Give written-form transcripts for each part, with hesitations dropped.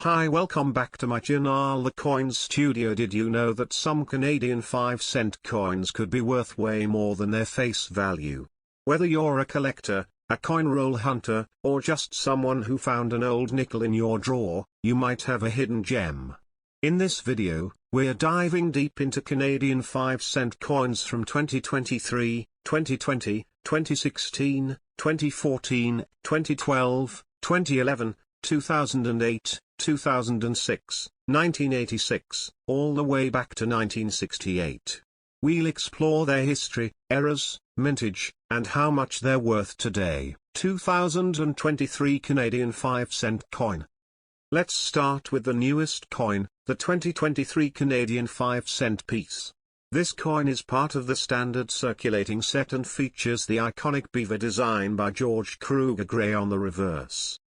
Hi, welcome back to my channel, the Coins Studio. Did you know that some Canadian 5-cent coins could be worth way more than their face value? Whether you're a collector, a coin roll hunter, or just someone who found an old nickel in your drawer, you might have a hidden gem. In this video, we're diving deep into Canadian 5-cent coins from 2023, 2020, 2016, 2014, 2012, 2011, 2008, 2006, 1986, all the way back to 1968. We'll explore their history, eras, mintage, and how much they're worth today. 2023 Canadian 5-cent coin. Let's start with the newest coin, the 2023 Canadian 5-cent piece. This coin is part of the standard circulating set and features the iconic beaver design by George Kruger Gray on the reverse.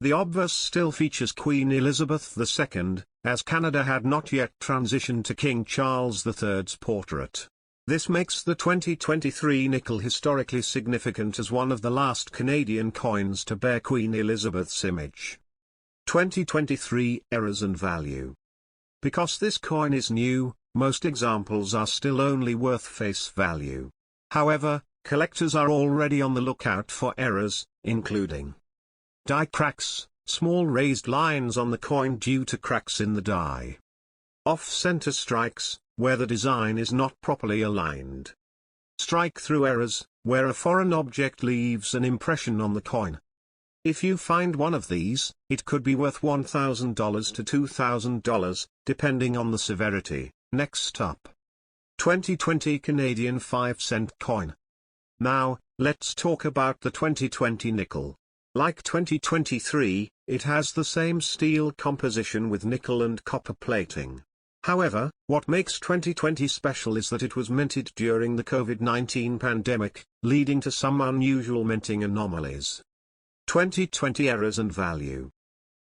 The obverse still features Queen Elizabeth II, as Canada had not yet transitioned to King Charles III's portrait. This makes the 2023 nickel historically significant as one of the last Canadian coins to bear Queen Elizabeth's image. 2023 Errors and Value. Because this coin is new, most examples are still only worth face value. However, collectors are already on the lookout for errors, including die cracks, small raised lines on the coin due to cracks in the die. Off-center strikes, where the design is not properly aligned. Strike-through errors, where a foreign object leaves an impression on the coin. If you find one of these, it could be worth $1,000 to $2,000, depending on the severity. Next up. 2020 Canadian 5-cent coin. Now, let's talk about the 2020 nickel. Like 2023, it has the same steel composition with nickel and copper plating. However, what makes 2020 special is that it was minted during the COVID-19 pandemic, leading to some unusual minting anomalies. 2020 Errors and Value.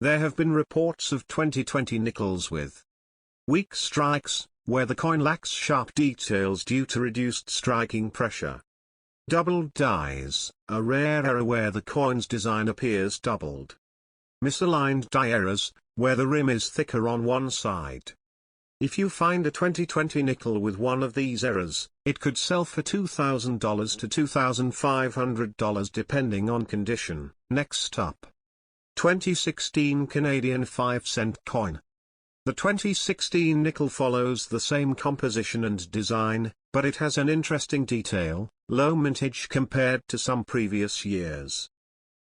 There have been reports of 2020 nickels with weak strikes, where the coin lacks sharp details due to reduced striking pressure. Doubled dies, a rare error where the coin's design appears doubled. Misaligned die errors, where the rim is thicker on one side. If you find a 2020 nickel with one of these errors, it could sell for $2,000 to $2,500 depending on condition. Next up. 2016 Canadian 5-cent coin. The 2016 nickel follows the same composition and design, but it has an interesting detail: low mintage compared to some previous years.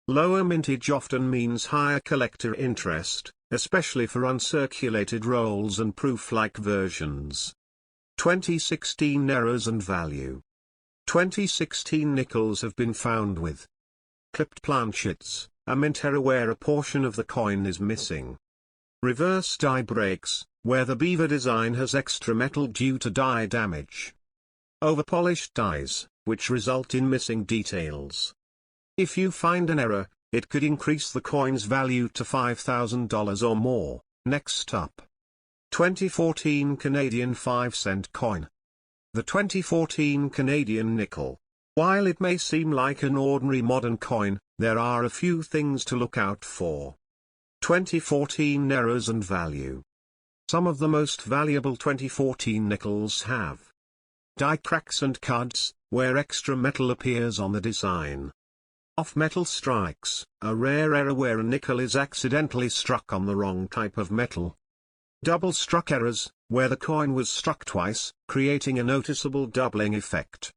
Lower mintage often means higher collector interest, especially for uncirculated rolls and proof-like versions. 2016 Errors and Value. 2016 nickels have been found with clipped planchets, a mint error where a portion of the coin is missing. Reverse die breaks, where the beaver design has extra metal due to die damage. Overpolished dies, which result in missing details. If you find an error, it could increase the coin's value to $5,000 or more. Next up. 2014 Canadian 5-cent coin. The 2014 Canadian nickel. While it may seem like an ordinary modern coin, there are a few things to look out for. 2014 Errors and Value. Some of the most valuable 2014 nickels have die cracks and cuts, where extra metal appears on the design. Off-metal strikes, a rare error where a nickel is accidentally struck on the wrong type of metal. Double-struck errors, where the coin was struck twice, creating a noticeable doubling effect.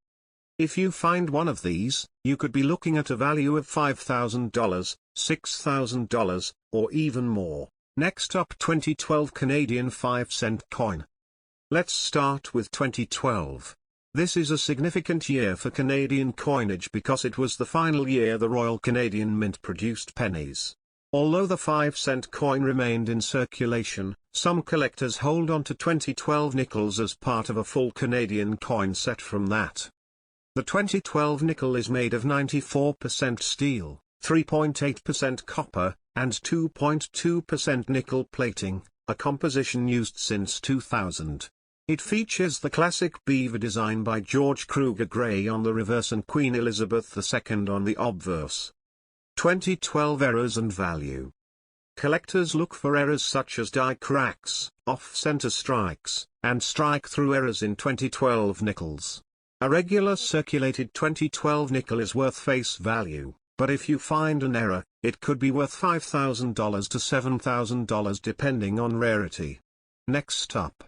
If you find one of these, you could be looking at a value of $5,000, $6,000, or even more. Next up, 2012 Canadian 5-cent coin. Let's start with 2012. This is a significant year for Canadian coinage because it was the final year the Royal Canadian Mint produced pennies. Although the 5-cent coin remained in circulation, some collectors hold on to 2012 nickels as part of a full Canadian coin set from that. The 2012 nickel is made of 94% steel, 3.8% copper, and 2.2% nickel plating, a composition used since 2000. It features the classic beaver design by George Kruger Gray on the reverse and Queen Elizabeth II on the obverse. 2012 Errors and Value. Collectors look for errors such as die cracks, off-center strikes, and strike-through errors in 2012 nickels. A regular circulated 2012 nickel is worth face value, but if you find an error, it could be worth $5,000 to $7,000 depending on rarity. Next up.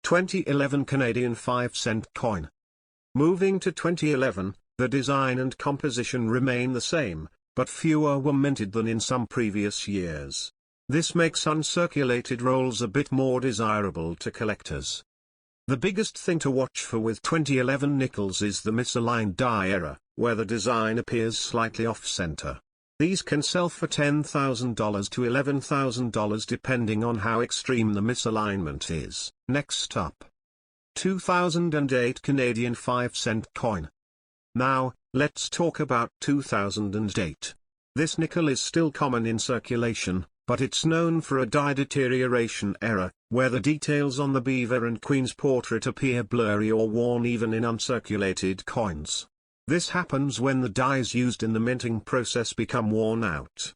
2011 Canadian 5-cent coin. Moving to 2011, the design and composition remain the same, but fewer were minted than in some previous years. This makes uncirculated rolls a bit more desirable to collectors. The biggest thing to watch for with 2011 nickels is the misaligned die error, where the design appears slightly off-center. These can sell for $10,000 to $11,000 depending on how extreme the misalignment is. Next up. 2008 Canadian 5-cent coin. Now, let's talk about 2008. This nickel is still common in circulation, but it's known for a die deterioration error, where the details on the beaver and queen's portrait appear blurry or worn even in uncirculated coins. This happens when the dies used in the minting process become worn out.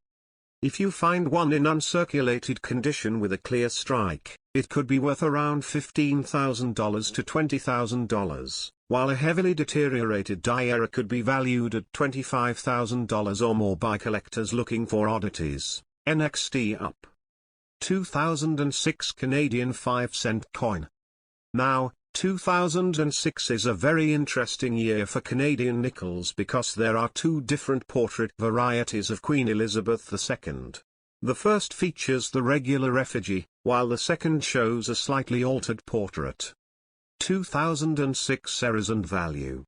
If you find one in uncirculated condition with a clear strike, it could be worth around $15,000 to $20,000, while a heavily deteriorated die error could be valued at $25,000 or more by collectors looking for oddities. NXT up. 2006 Canadian 5-cent coin. Now, 2006 is a very interesting year for Canadian nickels because there are two different portrait varieties of Queen Elizabeth II. The first features the regular effigy, while the second shows a slightly altered portrait. 2006 errors and value.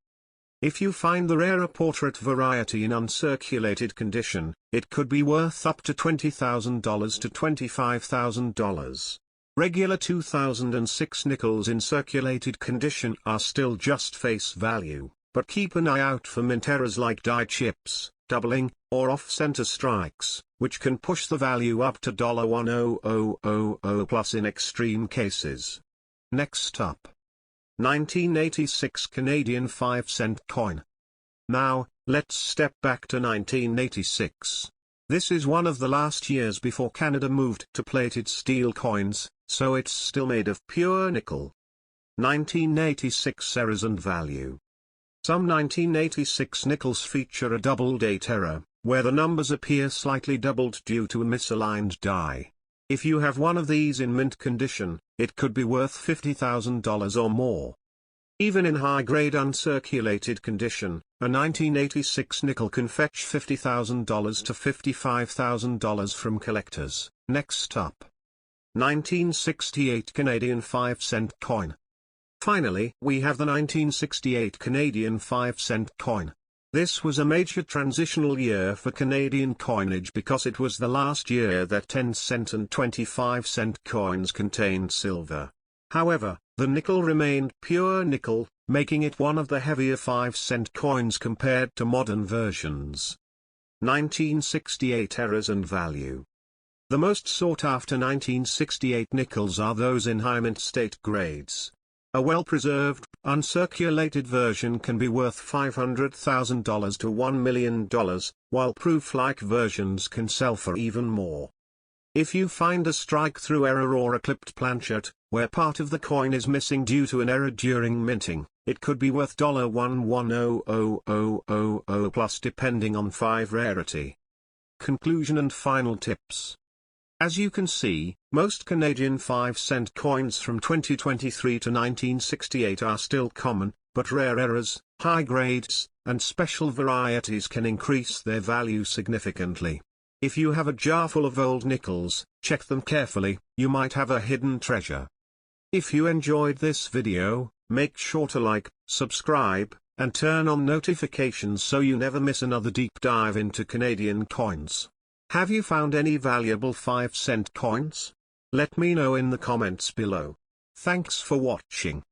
If you find the rarer portrait variety in uncirculated condition, it could be worth up to $20,000 to $25,000. Regular 2006 nickels in circulated condition are still just face value, but keep an eye out for mint errors like die chips, doubling, or off-center strikes, which can push the value up to $1,000 plus in extreme cases. Next up. 1986 Canadian 5-cent coin. Now, let's step back to 1986. This is one of the last years before Canada moved to plated steel coins, so it's still made of pure nickel. 1986 errors and value. Some 1986 nickels feature a double date error, where the numbers appear slightly doubled due to a misaligned die. If you have one of these in mint condition, it could be worth $50,000 or more. Even in high-grade uncirculated condition, a 1986 nickel can fetch $50,000 to $55,000 from collectors. Next up. 1968 Canadian 5-cent coin. Finally, we have the 1968 Canadian 5-cent coin. This was a major transitional year for Canadian coinage because it was the last year that 10-cent and 25-cent coins contained silver. However, the nickel remained pure nickel, making it one of the heavier 5-cent coins compared to modern versions. 1968 errors and value. The most sought-after 1968 nickels are those in high mint state grades. A well-preserved, uncirculated version can be worth $500,000 to $1 million, while proof-like versions can sell for even more. If you find a strike-through error or a clipped planchet, where part of the coin is missing due to an error during minting, it could be worth $1,100,000 plus depending on 5 rarity. Conclusion and final tips. As you can see, most Canadian 5-cent coins from 2023 to 1968 are still common, but rare errors, high grades, and special varieties can increase their value significantly. If you have a jar full of old nickels, check them carefully, you might have a hidden treasure. If you enjoyed this video, make sure to like, subscribe, and turn on notifications so you never miss another deep dive into Canadian coins. Have you found any valuable 5-cent coins? Let me know in the comments below. Thanks for watching.